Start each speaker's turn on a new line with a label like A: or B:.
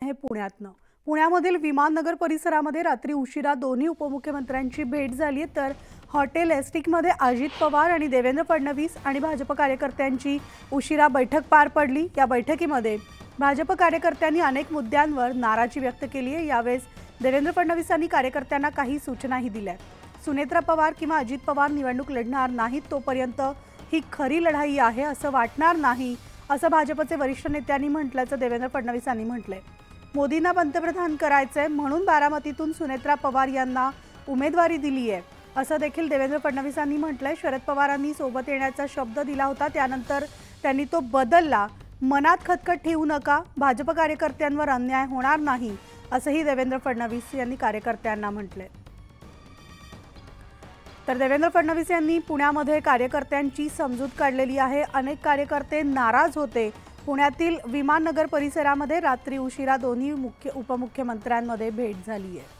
A: हे पुण्यामधील विमाननगर परिसरामध्ये रात्री उशिरा दोन्ही उपमुख्यमंत्र्यांची भेट झाली आहे। तर हॉटेल एस्टिकमध्ये अजित पवार आणि देवेंद्र फडणवीस आणि भाजप कार्यकर्त्यांची उशिरा बैठक पार पडली। या बैठकीमध्ये भाजप कार्यकर्त्यांनी अनेक मुद्द्यांवर नाराजी व्यक्त केली आहे। यावेळेस देवेंद्र फडणवीसांनी कार्यकर्त्यांना काही सूचनाही दिल्या। सुनेत्रा पवार किंवा अजित पवार निवडणूक लढणार नाहीत तोपर्यंत ही खरी लढाई आहे असं वाटणार नाही असं भाजपचे वरिष्ठ नेत्यांनी म्हटल्याचं देवेंद्र फडणवीसांनी म्हटलंय। मोदींना पंतप्रधान करायचंय म्हणून बारामतीतून सुनेत्रा पवार यांना उमेदवारी दिली आहे असं देखील देवेंद्र फडणवीसांनी म्हटलंय। शरद पवारांनी सोबत येण्याचा शब्द दिला होता, त्यानंतर त्यांनी तो बदलला। मनात खटखट ठेवू नका, भाजप कार्यकर्त्यांवर अन्याय होणार नाही असंही देवेंद्र फडणवीस यांनी कार्यकर्त्यांना म्हटलंय। तर देवेंद्र फडणवीस यांनी पुण्यामध्ये कार्यकर्त्यांची समजूत काढलेली आहे। अनेक कार्यकर्ते नाराज होते। पुण्यातील विमाननगर परिसरामध्ये रात्री उशिरा दोन्ही उपमुख्यमंत्र्यांमध्ये भेट झाली आहे।